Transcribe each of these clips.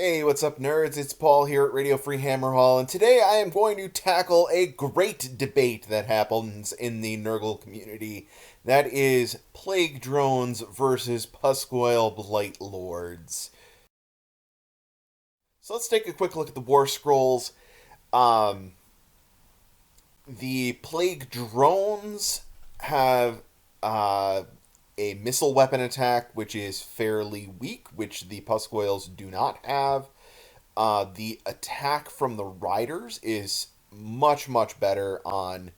Hey, what's up, nerds? It's Paul here at Radio Free Hammer Hall, and today I am going to tackle a great debate that happens in the Nurgle community. That is Plague Drones versus Pusgoyle Blightlords. So let's take a quick look at the War Scrolls. Um, the Plague Drones have a missile weapon attack, which is fairly weak, which the Pusgoyles do not have. The attack from the riders is much, much better on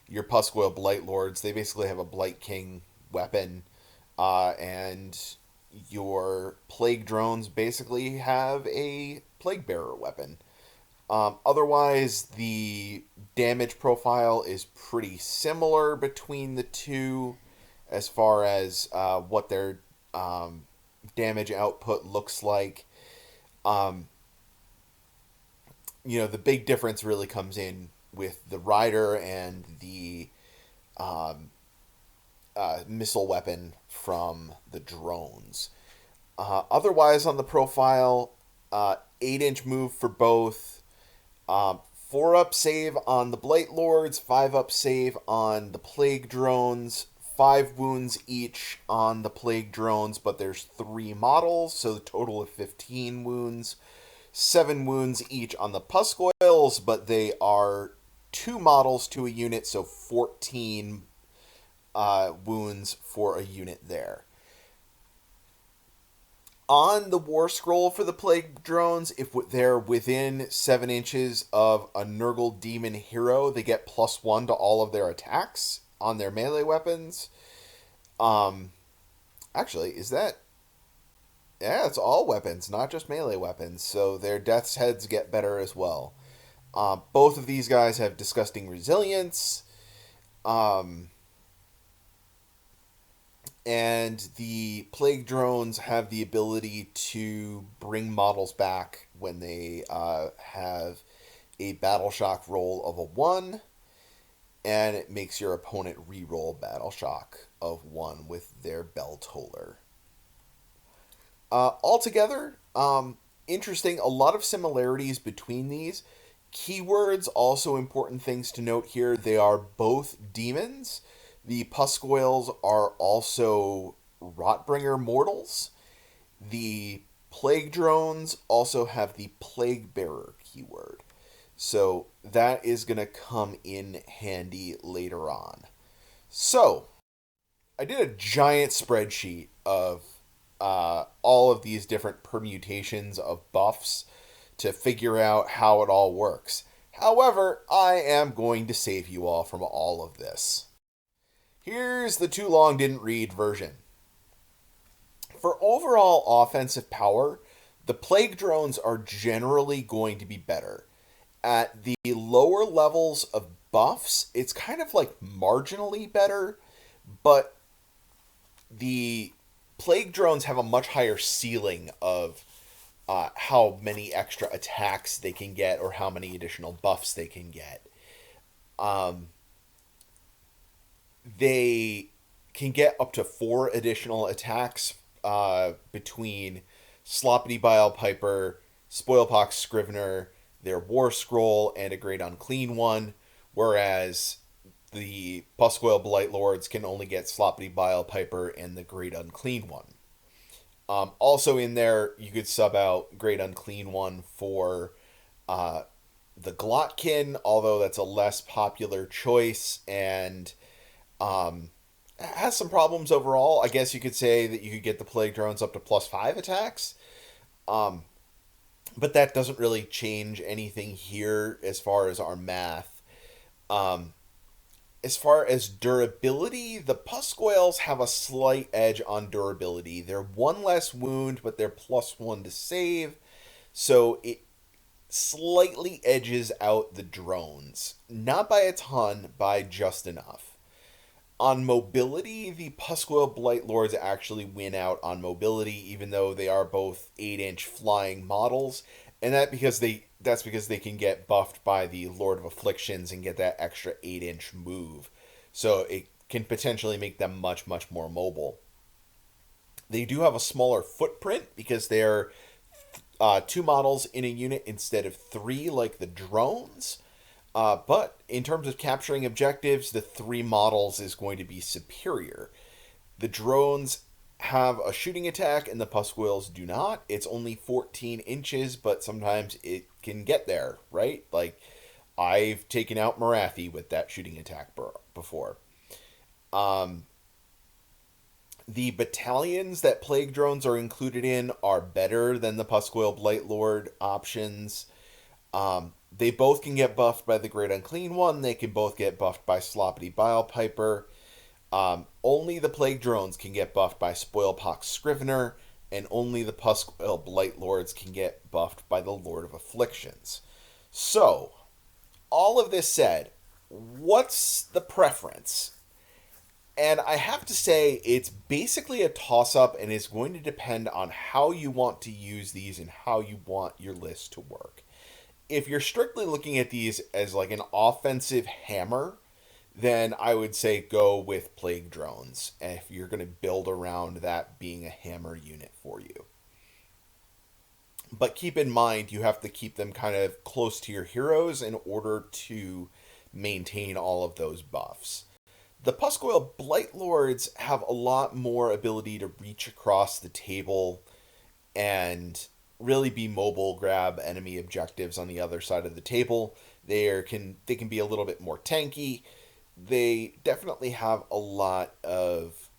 your Pusgoyle Blightlords. They basically have a Blight King weapon, and your Plague Drones basically have a Plague Bearer weapon. Otherwise, the damage profile is pretty similar between the two as far as what their damage output looks like. Um, the big difference really comes in with the rider and the missile weapon from the drones. Otherwise, on the profile, 8-inch move for both. 4-up save on the Blight Lords, 5-up save on the Plague Drones, 5 wounds each on the Plague Drones, but there's 3 models, so a total of 15 wounds. 7 wounds each on the Pusgoyles, but they are 2 models to a unit, so 14 wounds for a unit there. On the War Scroll for the Plague Drones, if they're within 7 inches of a Nurgle Demon hero, they get +1 to all of their attacks on their melee weapons. Actually, is that... Yeah, it's all weapons, not just melee weapons, so their death's heads get better as well. Both of these guys have disgusting resilience. And the Plague Drones have the ability to bring models back when they have a Battle Shock roll of a 1, and it makes your opponent re-roll Battle Shock of 1 with their Bell Toller. Altogether, interesting, a lot of similarities between these. Keywords, also important things to note here. They are both demons. The Pusgoyles are also Rotbringer mortals. The Plague Drones also have the Plague Bearer keyword. So that is going to come in handy later on. So, I did a giant spreadsheet of all of these different permutations of buffs to figure out how it all works. However, I am going to save you all from all of this. Here's the too long didn't read version. For overall offensive power, the Plague Drones are generally going to be better. At the lower levels of buffs, it's kind of like marginally better, but the Plague Drones have a much higher ceiling of how many extra attacks they can get or how many additional buffs they can get. They can get up to 4 additional attacks between Sloppity Bile Piper, Spoilpox Scrivener, their War Scroll, and a Great Unclean One, whereas the Pusgoyle Blightlords can only get Sloppity Bile Piper and the Great Unclean One. Also in there, you could sub out Great Unclean One for the Glotkin, although that's a less popular choice, and has some problems overall. I guess you could say that you could get the Plague Drones up to +5 attacks. But that doesn't really change anything here as far as our math. As far as durability, the Pusgoyles have a slight edge on durability. They're 1 less wound, but they're +1 to save. So it slightly edges out the drones. Not by a ton, by just enough. On mobility, the Pusgoyle Blightlords actually win out on mobility, even though they are both 8-inch flying models, and that's because they can get buffed by the Lord of Afflictions and get that extra 8-inch move. So it can potentially make them much, much more mobile. They do have a smaller footprint because they're two models in a unit instead of three like the drones. But in terms of capturing objectives, the three models is going to be superior. The drones have a shooting attack and the Pusgoyles do not. It's only 14 inches, but sometimes it can get there, right? Like, I've taken out Marathi with that shooting attack before. Um, the battalions that Plague Drones are included in are better than the Pusgoyle Blightlord options. They both can get buffed by the Great Unclean One. They can both get buffed by Sloppity Bile Piper. Only the Plague Drones can get buffed by Spoilpox Scrivener, and only the Pusgoyle Blightlords can get buffed by the Lord of Afflictions. So, all of this said, what's the preference? And I have to say, it's basically a toss-up and is going to depend on how you want to use these and how you want your list to work. If you're strictly looking at these as like an offensive hammer, then I would say go with Plague Drones if you're going to build around that being a hammer unit for you. But keep in mind, you have to keep them kind of close to your heroes in order to maintain all of those buffs. The Pusgoyle Blightlords have a lot more ability to reach across the table and really be mobile, grab enemy objectives on the other side of the table. They can be a little bit more tanky. They definitely have a lot of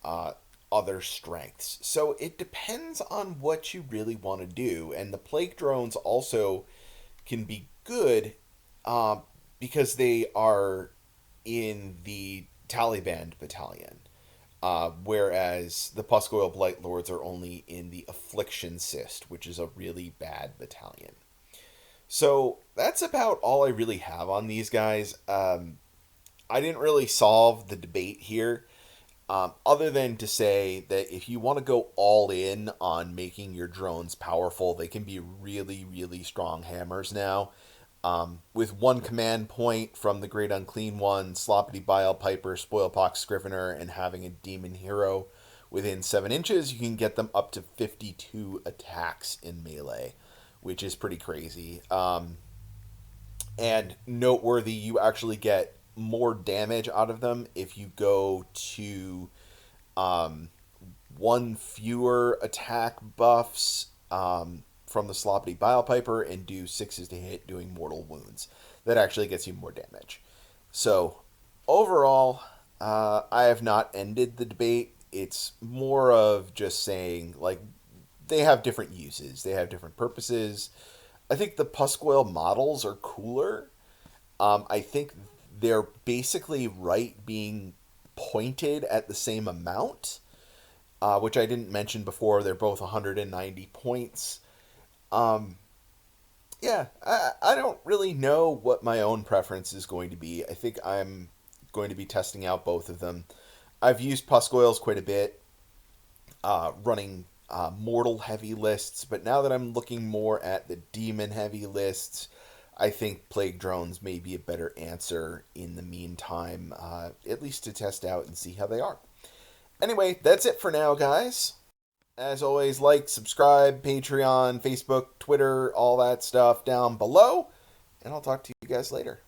other strengths. So it depends on what you really want to do. And the Plague Drones also can be good because they are in the Taliban battalion. Whereas the Pusgoyle Blightlords are only in the Affliction Cyst, which is a really bad battalion. So that's about all I really have on these guys. I didn't really solve the debate here, other than to say that if you want to go all in on making your drones powerful, they can be really, really strong hammers now. With one command point from the Great Unclean One, Sloppity Bile Piper, Spoilpox Scrivener, and having a demon hero within 7 inches, you can get them up to 52 attacks in melee, which is pretty crazy. And noteworthy, you actually get more damage out of them if you go to one fewer attack buffs from the Sloppity Bile Piper and do 6s to hit doing mortal wounds. That actually gets you more damage. So overall, I have not ended the debate. It's more of just saying, like, they have different uses. They have different purposes. I think the Pusgoyle models are cooler. I think they're basically right being pointed at the same amount, which I didn't mention before. They're both 190 points. Yeah, I don't really know what my own preference is going to be. I think I'm going to be testing out both of them. I've used Pusgoyles quite a bit, running mortal heavy lists, but now that I'm looking more at the demon heavy lists, I think Plague Drones may be a better answer in the meantime, at least to test out and see how they are. Anyway, that's it for now, guys. As always, like, subscribe, Patreon, Facebook, Twitter, all that stuff down below, and I'll talk to you guys later.